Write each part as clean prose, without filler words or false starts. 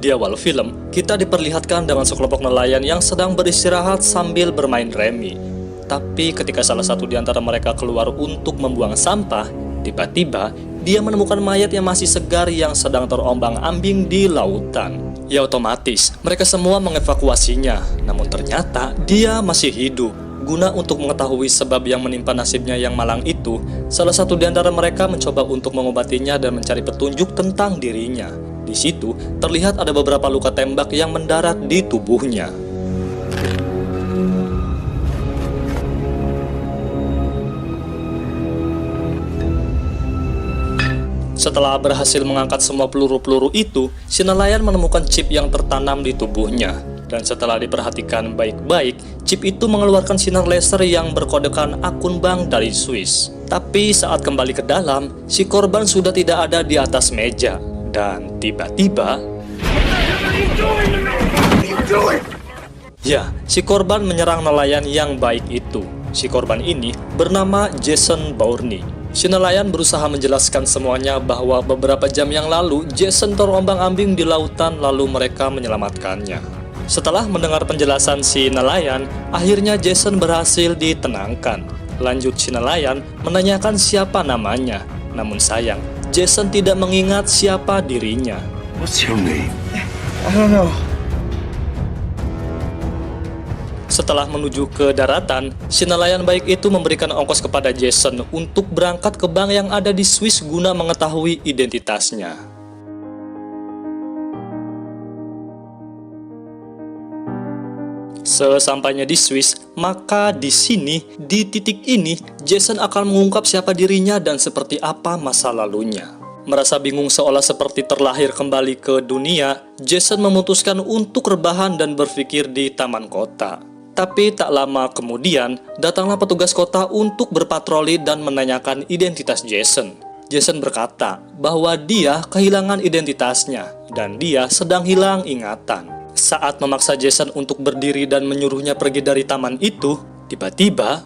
Di awal film, kita diperlihatkan dengan sekelompok nelayan yang sedang beristirahat sambil bermain remi. Tapi ketika salah satu di antara mereka keluar untuk membuang sampah, tiba-tiba dia menemukan mayat yang masih segar yang sedang terombang-ambing di lautan. Ya otomatis, mereka semua mengevakuasinya, namun ternyata dia masih hidup. Guna untuk mengetahui sebab yang menimpa nasibnya yang malang itu, salah satu di antara mereka mencoba untuk mengobatinya dan mencari petunjuk tentang dirinya. Di situ, terlihat ada beberapa luka tembak yang mendarat di tubuhnya. Setelah berhasil mengangkat semua peluru-peluru itu, si nelayan menemukan chip yang tertanam di tubuhnya. Dan setelah diperhatikan baik-baik, chip itu mengeluarkan sinar laser yang berkodekan akun bank dari Swiss. Tapi saat kembali ke dalam, si korban sudah tidak ada di atas meja. Dan tiba-tiba, ya, si korban menyerang nelayan yang baik itu. Si korban ini bernama Jason Bourne. Si nelayan berusaha menjelaskan semuanya bahwa beberapa jam yang lalu Jason terombang-ambing di lautan lalu mereka menyelamatkannya. Setelah mendengar penjelasan si nelayan, akhirnya Jason berhasil ditenangkan. Lanjut si nelayan menanyakan siapa namanya. Namun sayang, Jason tidak mengingat siapa dirinya. What's your name? I don't know. Setelah menuju ke daratan, si nelayan baik itu memberikan ongkos kepada Jason untuk berangkat ke bank yang ada di Swiss guna mengetahui identitasnya. Sesampainya di Swiss, maka di sini, di titik ini, Jason akan mengungkap siapa dirinya dan seperti apa masa lalunya. Merasa bingung seolah seperti terlahir kembali ke dunia, Jason memutuskan untuk rebahan dan berpikir di taman kota. Tapi tak lama kemudian, datanglah petugas kota untuk berpatroli dan menanyakan identitas Jason. Jason berkata bahwa dia kehilangan identitasnya dan dia sedang hilang ingatan. Saat memaksa Jason untuk berdiri dan menyuruhnya pergi dari taman itu, tiba-tiba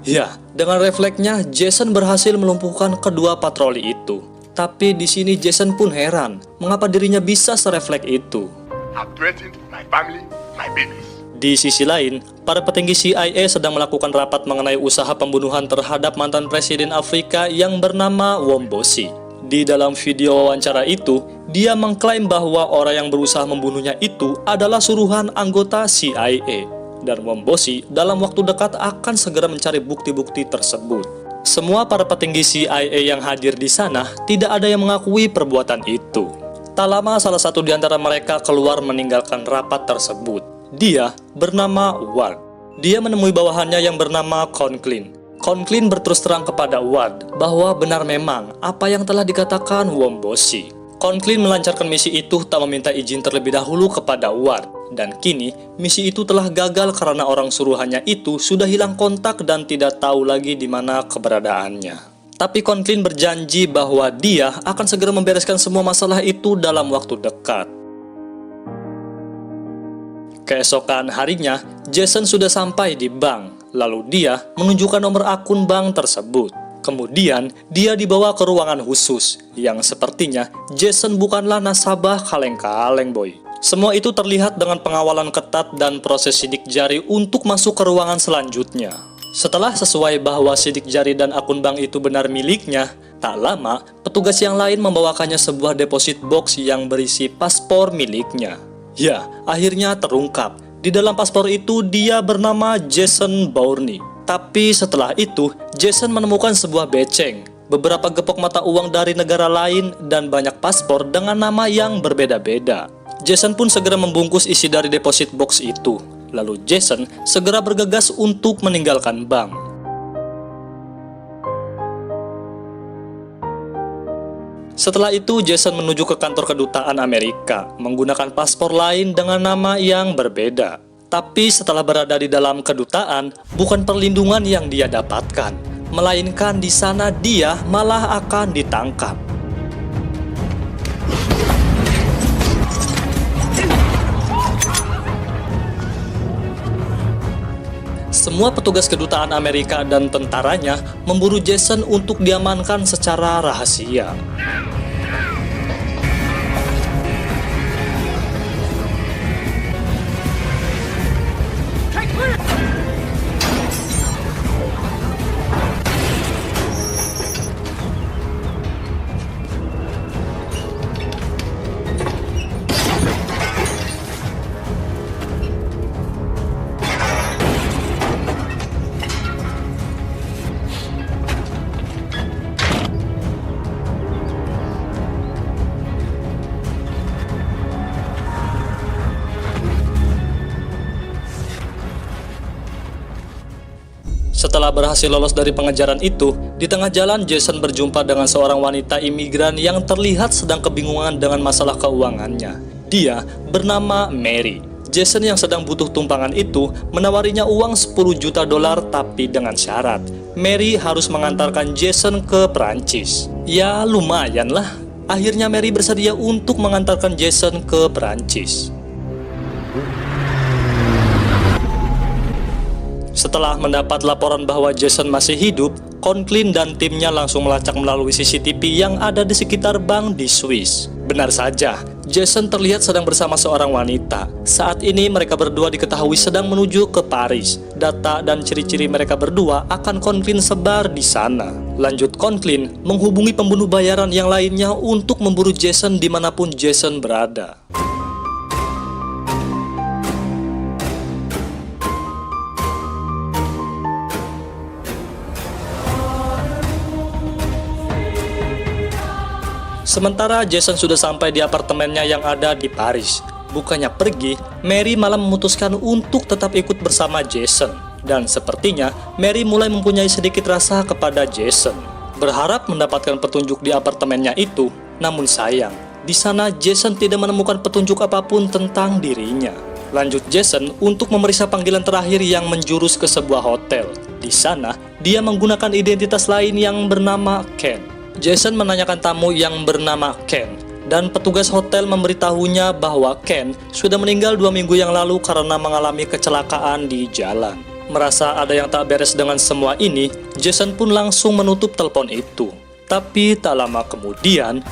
ya, dengan refleksnya Jason berhasil melumpuhkan kedua patroli itu. Tapi di sini Jason pun heran, mengapa dirinya bisa serefleks itu. Have threatened my family, my babies. Di sisi lain, para petinggi CIA sedang melakukan rapat mengenai usaha pembunuhan terhadap mantan presiden Afrika yang bernama Wombosi. Di dalam video wawancara itu, dia mengklaim bahwa orang yang berusaha membunuhnya itu adalah suruhan anggota CIA. Dan Wombosi dalam waktu dekat akan segera mencari bukti-bukti tersebut. Semua para petinggi CIA yang hadir di sana tidak ada yang mengakui perbuatan itu. Tak lama salah satu di antara mereka keluar meninggalkan rapat tersebut. Dia bernama Ward. Dia menemui bawahannya yang bernama Conklin. Conklin berterus terang kepada Ward bahwa benar memang apa yang telah dikatakan Wombosi. Conklin melancarkan misi itu tak meminta izin terlebih dahulu kepada Ward. Dan kini, misi itu telah gagal karena orang suruhannya itu sudah hilang kontak dan tidak tahu lagi di mana keberadaannya. Tapi Conklin berjanji bahwa dia akan segera membereskan semua masalah itu dalam waktu dekat. Keesokan harinya, Jason sudah sampai di bank. Lalu dia menunjukkan nomor akun bank tersebut. Kemudian, dia dibawa ke ruangan khusus, yang sepertinya Jason bukanlah nasabah kaleng-kaleng boy. Semua itu terlihat dengan pengawalan ketat dan proses sidik jari untuk masuk ke ruangan selanjutnya. Setelah sesuai bahwa sidik jari dan akun bank itu benar miliknya, tak lama, petugas yang lain membawakannya sebuah deposit box yang berisi paspor miliknya. Ya, akhirnya terungkap. Di dalam paspor itu dia bernama Jason Bourne. Tapi setelah itu, Jason menemukan sebuah beceng, beberapa gepok mata uang dari negara lain, dan banyak paspor dengan nama yang berbeda-beda. Jason pun segera membungkus isi dari deposit box itu. Lalu Jason segera bergegas untuk meninggalkan bank. Setelah itu Jason menuju ke kantor kedutaan Amerika menggunakan paspor lain dengan nama yang berbeda. Tapi setelah berada di dalam kedutaan, bukan perlindungan yang dia dapatkan, melainkan di sana dia malah akan ditangkap. Semua petugas kedutaan Amerika dan tentaranya memburu Jason untuk diamankan secara rahasia. Setelah berhasil lolos dari pengejaran itu, di tengah jalan Jason berjumpa dengan seorang wanita imigran yang terlihat sedang kebingungan dengan masalah keuangannya. Dia bernama Mary. Jason yang sedang butuh tumpangan itu menawarinya uang 10 juta dolar tapi dengan syarat. Mary harus mengantarkan Jason ke Perancis. Ya lumayan lah. Akhirnya Mary bersedia untuk mengantarkan Jason ke Perancis. Setelah mendapat laporan bahwa Jason masih hidup, Conklin dan timnya langsung melacak melalui CCTV yang ada di sekitar bank di Swiss. Benar saja, Jason terlihat sedang bersama seorang wanita. Saat ini mereka berdua diketahui sedang menuju ke Paris. Data dan ciri-ciri mereka berdua akan Conklin sebar di sana. Lanjut, Conklin menghubungi pembunuh bayaran yang lainnya untuk memburu Jason dimanapun Jason berada. Sementara Jason sudah sampai di apartemennya yang ada di Paris. Bukannya pergi, Mary malah memutuskan untuk tetap ikut bersama Jason. Dan sepertinya Mary mulai mempunyai sedikit rasa kepada Jason. Berharap mendapatkan petunjuk di apartemennya itu, namun sayang, di sana Jason tidak menemukan petunjuk apapun tentang dirinya. Lanjut, Jason untuk memeriksa panggilan terakhir yang menjurus ke sebuah hotel. Di sana, dia menggunakan identitas lain yang bernama Ken. Jason menanyakan tamu yang bernama Ken, dan petugas hotel memberitahunya bahwa Ken sudah meninggal 2 minggu yang lalu karena mengalami kecelakaan di jalan. Merasa ada yang tak beres dengan semua ini, Jason pun langsung menutup telepon itu. Tapi tak lama kemudian,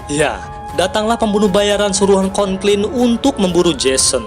ya, datanglah pembunuh bayaran suruhan Conklin untuk memburu Jason.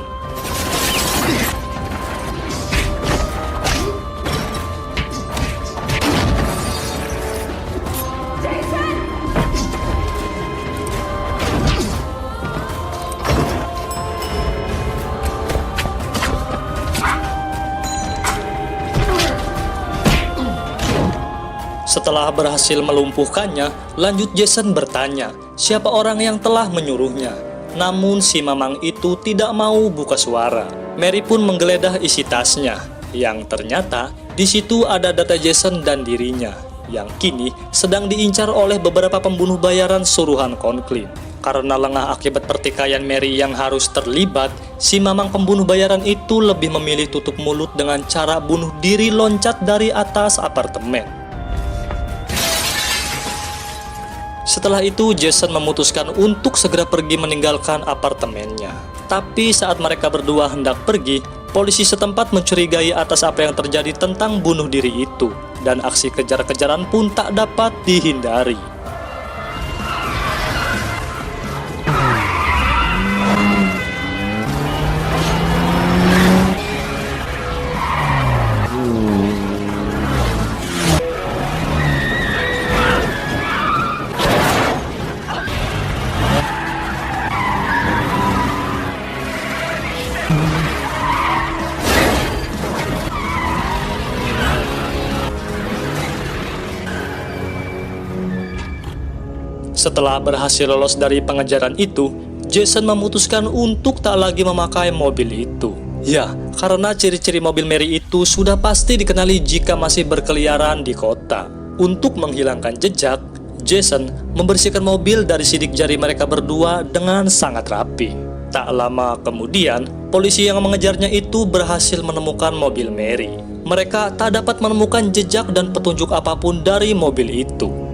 Setelah berhasil melumpuhkannya, lanjut Jason bertanya, siapa orang yang telah menyuruhnya. Namun si mamang itu tidak mau buka suara. Mary pun menggeledah isi tasnya, yang ternyata di situ ada data Jason dan dirinya, yang kini sedang diincar oleh beberapa pembunuh bayaran suruhan Conklin. Karena lengah akibat pertikaian Mary yang harus terlibat, si mamang pembunuh bayaran itu lebih memilih tutup mulut dengan cara bunuh diri loncat dari atas apartemen. Setelah itu, Jason memutuskan untuk segera pergi meninggalkan apartemennya. Tapi saat mereka berdua hendak pergi, polisi setempat mencurigai atas apa yang terjadi tentang bunuh diri itu, dan aksi kejar-kejaran pun tak dapat dihindari. Setelah berhasil lolos dari pengejaran itu, Jason memutuskan untuk tak lagi memakai mobil itu. Ya, karena ciri-ciri mobil Mary itu sudah pasti dikenali jika masih berkeliaran di kota. Untuk menghilangkan jejak, Jason membersihkan mobil dari sidik jari mereka berdua dengan sangat rapi. Tak lama kemudian, polisi yang mengejarnya itu berhasil menemukan mobil Mary. Mereka tak dapat menemukan jejak dan petunjuk apapun dari mobil itu.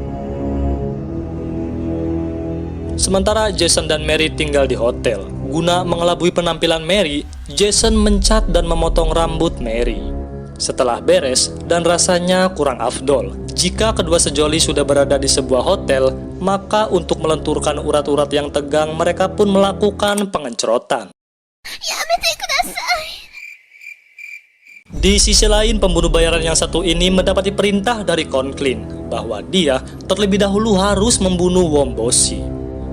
Sementara Jason dan Mary tinggal di hotel. Guna mengelabui penampilan Mary, Jason mencat dan memotong rambut Mary. Setelah beres dan rasanya kurang afdol, jika kedua sejoli sudah berada di sebuah hotel, maka untuk melenturkan urat-urat yang tegang, mereka pun melakukan pengencrotan. Di sisi lain, pembunuh bayaran yang satu ini mendapati perintah dari Conklin bahwa dia terlebih dahulu harus membunuh Womboshi.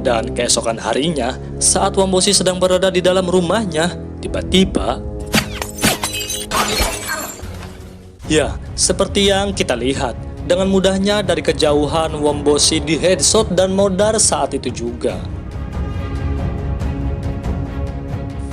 Dan keesokan harinya, saat Womboshi sedang berada di dalam rumahnya, tiba-tiba... Ya, seperti yang kita lihat, dengan mudahnya dari kejauhan Womboshi di headshot dan modar saat itu juga.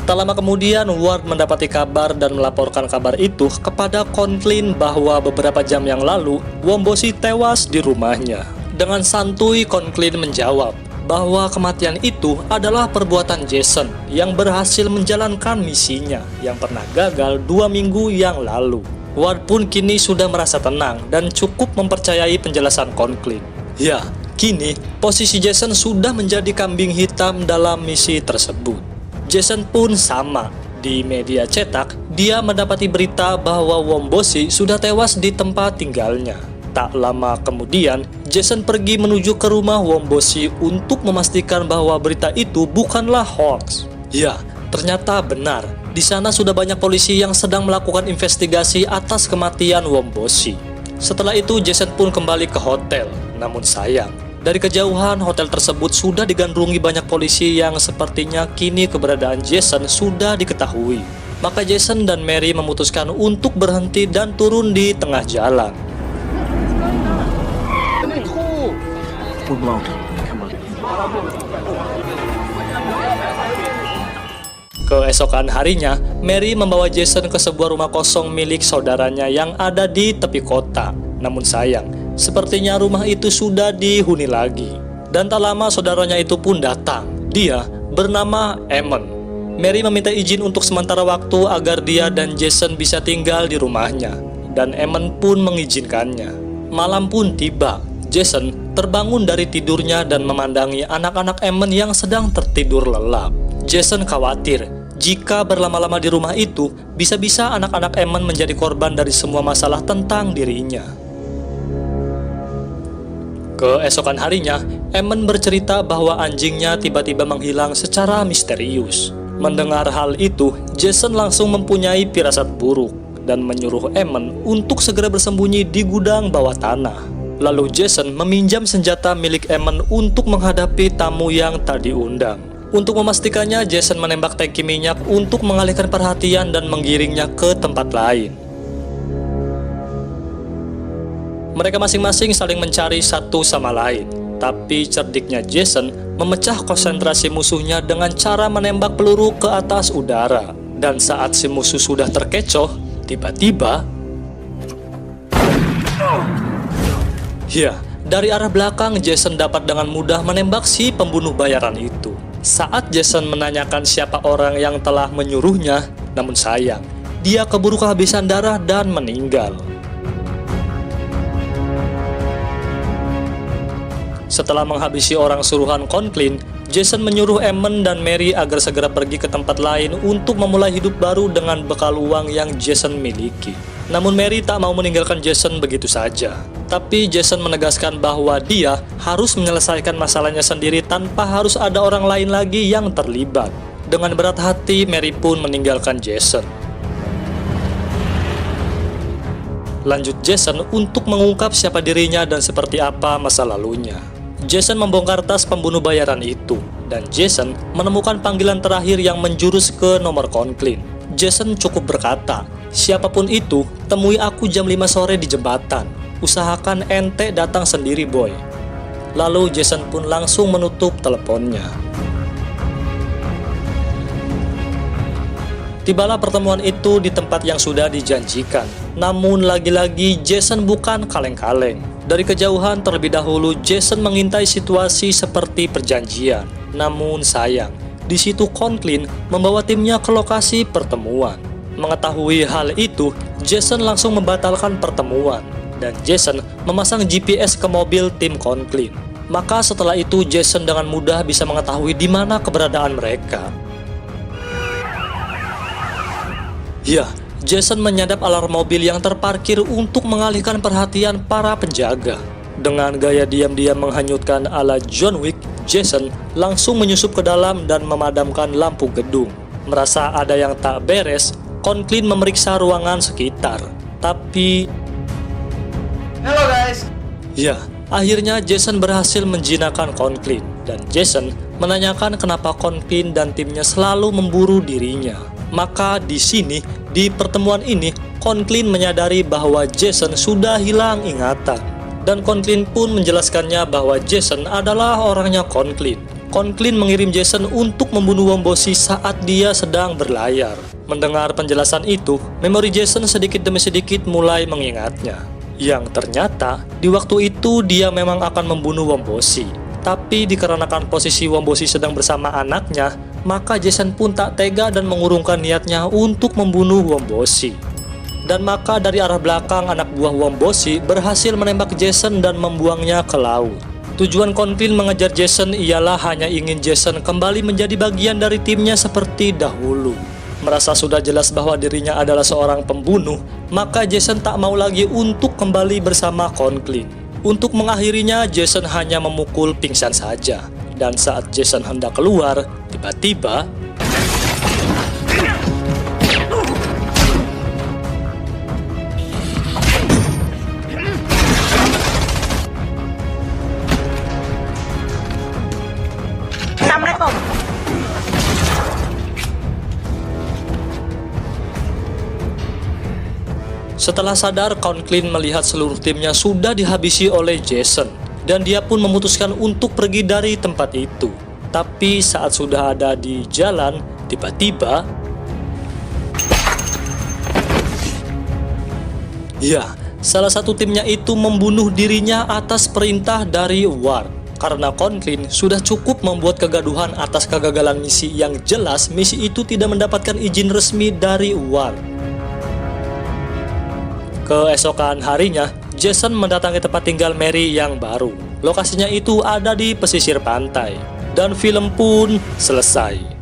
Tak lama kemudian, Ward mendapati kabar dan melaporkan kabar itu kepada Conklin bahwa beberapa jam yang lalu, Womboshi tewas di rumahnya. Dengan santuy, Conklin menjawab bahwa kematian itu adalah perbuatan Jason yang berhasil menjalankan misinya yang pernah gagal 2 minggu yang lalu. Ward pun kini sudah merasa tenang dan cukup mempercayai penjelasan Conklin. Ya, kini posisi Jason sudah menjadi kambing hitam dalam misi tersebut. Jason pun sama. Di media cetak, dia mendapati berita bahwa Womboshi sudah tewas di tempat tinggalnya. Tak lama kemudian, Jason pergi menuju ke rumah Womboshi untuk memastikan bahwa berita itu bukanlah hoax. Ya, ternyata benar. Di sana sudah banyak polisi yang sedang melakukan investigasi atas kematian Womboshi. Setelah itu, Jason pun kembali ke hotel. Namun sayang, dari kejauhan hotel tersebut sudah digandrungi banyak polisi yang sepertinya kini keberadaan Jason sudah diketahui. Maka Jason dan Mary memutuskan untuk berhenti dan turun di tengah jalan. Keesokan harinya, Mary membawa Jason ke sebuah rumah kosong milik saudaranya yang ada di tepi kota. Namun sayang, sepertinya rumah itu sudah dihuni lagi. Dan tak lama saudaranya itu pun datang. Dia bernama Eamon. Mary meminta izin untuk sementara waktu agar dia dan Jason bisa tinggal di rumahnya. Dan Eamon pun mengizinkannya. Malam pun tiba. Jason terbangun dari tidurnya dan memandangi anak-anak Eamon yang sedang tertidur lelap. Jason khawatir jika berlama-lama di rumah itu, bisa-bisa anak-anak Eamon menjadi korban dari semua masalah tentang dirinya. Keesokan harinya, Eamon bercerita bahwa anjingnya tiba-tiba menghilang secara misterius. Mendengar hal itu, Jason langsung mempunyai firasat buruk dan menyuruh Eamon untuk segera bersembunyi di gudang bawah tanah. Lalu Jason meminjam senjata milik Eamon untuk menghadapi tamu yang tak diundang. Untuk memastikannya, Jason menembak tangki minyak untuk mengalihkan perhatian dan menggiringnya ke tempat lain. Mereka masing-masing saling mencari satu sama lain. Tapi cerdiknya Jason memecah konsentrasi musuhnya dengan cara menembak peluru ke atas udara. Dan saat si musuh sudah terkecoh, tiba-tiba... Ya, dari arah belakang Jason dapat dengan mudah menembak si pembunuh bayaran itu. Saat Jason menanyakan siapa orang yang telah menyuruhnya, namun sayang, dia keburu kehabisan darah dan meninggal. Setelah menghabisi orang suruhan Conklin, Jason menyuruh Eamon dan Mary agar segera pergi ke tempat lain untuk memulai hidup baru dengan bekal uang yang Jason miliki. Namun Mary tak mau meninggalkan Jason begitu saja. Tapi Jason menegaskan bahwa dia harus menyelesaikan masalahnya sendiri tanpa harus ada orang lain lagi yang terlibat. Dengan berat hati, Mary pun meninggalkan Jason. Lanjut Jason untuk mengungkap siapa dirinya dan seperti apa masa lalunya. Jason membongkar tas pembunuh bayaran itu, dan Jason menemukan panggilan terakhir yang menjurus ke nomor Conklin. Jason cukup berkata, "Siapapun itu, temui aku jam 5 sore di jembatan. Usahakan ente datang sendiri, boy." Lalu Jason pun langsung menutup teleponnya. Tibalah pertemuan itu di tempat yang sudah dijanjikan. Namun lagi-lagi Jason bukan kaleng-kaleng. Dari kejauhan terlebih dahulu Jason mengintai situasi seperti perjanjian. Namun sayang, di situ Conklin membawa timnya ke lokasi pertemuan. Mengetahui hal itu, Jason langsung membatalkan pertemuan. Dan Jason memasang GPS ke mobil tim Conklin. Maka setelah itu Jason dengan mudah bisa mengetahui di mana keberadaan mereka. Ya, Jason menyadap alarm mobil yang terparkir untuk mengalihkan perhatian para penjaga. Dengan gaya diam-diam menghanyutkan ala John Wick, Jason langsung menyusup ke dalam dan memadamkan lampu gedung. Merasa ada yang tak beres, Conklin memeriksa ruangan sekitar. Tapi... Hello guys. Ya, akhirnya Jason berhasil menjinakkan Conklin. Dan Jason menanyakan kenapa Conklin dan timnya selalu memburu dirinya. Maka di sini, di pertemuan ini, Conklin menyadari bahwa Jason sudah hilang ingatan. Dan Conklin pun menjelaskannya bahwa Jason adalah orangnya Conklin. Conklin mengirim Jason untuk membunuh Wombosi saat dia sedang berlayar. Mendengar penjelasan itu, memori Jason sedikit demi sedikit mulai mengingatnya. Yang ternyata, di waktu itu dia memang akan membunuh Wombosi. Tapi dikarenakan posisi Wombosi sedang bersama anaknya, maka Jason pun tak tega dan mengurungkan niatnya untuk membunuh Wombosi. Dan maka dari arah belakang anak buah Wombosi berhasil menembak Jason dan membuangnya ke laut. Tujuan Conklin mengejar Jason ialah hanya ingin Jason kembali menjadi bagian dari timnya seperti dahulu. Merasa sudah jelas bahwa dirinya adalah seorang pembunuh, maka Jason tak mau lagi untuk kembali bersama Conklin. Untuk mengakhirinya, Jason hanya memukul pingsan saja. Dan saat Jason hendak keluar, tiba-tiba... Assalamualaikum. Setelah sadar, Conklin melihat seluruh timnya sudah dihabisi oleh Jason. Dan dia pun memutuskan untuk pergi dari tempat itu. Tapi saat sudah ada di jalan, tiba-tiba... Ya, salah satu timnya itu membunuh dirinya atas perintah dari Ward. Karena Conklin sudah cukup membuat kegaduhan atas kegagalan misi yang jelas misi itu tidak mendapatkan izin resmi dari Ward. Keesokan harinya, Jason mendatangi tempat tinggal Mary yang baru. Lokasinya itu ada di pesisir pantai. Dan film pun selesai.